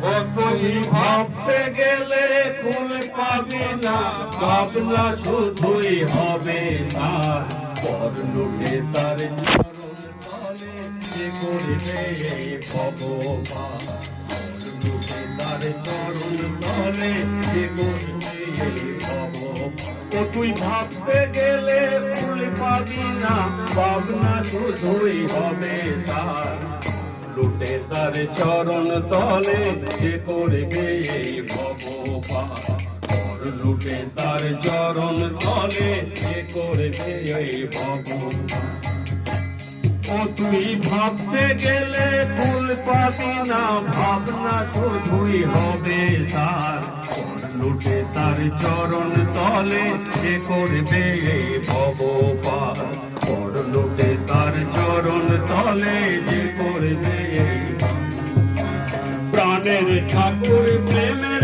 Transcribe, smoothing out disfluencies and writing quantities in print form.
ও তুই ভাবতে গেলে কুল পাবি না, ভাবনা শুধুই হবে সার। পর লুটে তার চরণ তলে যে করবে ভগবান, পর লুটে তার চরণ তলে যে করবে ভগবান। ও তুই ভাবতে গেলে কুল পাবি না, ভাবনা শুধুই হবে সার। লুটে তার চরণ তলে যে করবে ভগবান, লুটে তার চরণ তলে যে করবে ভগবান। ও তুই ভাবতে গেলে ফুল পাবি না, ভাবনা শুধুই হবে সার। লুটে তার চরণ তলে যে করবে ভগবান, পর লুটে তার চরণ তলে যে করবে। প্রাণের ঠাকুর প্রেমের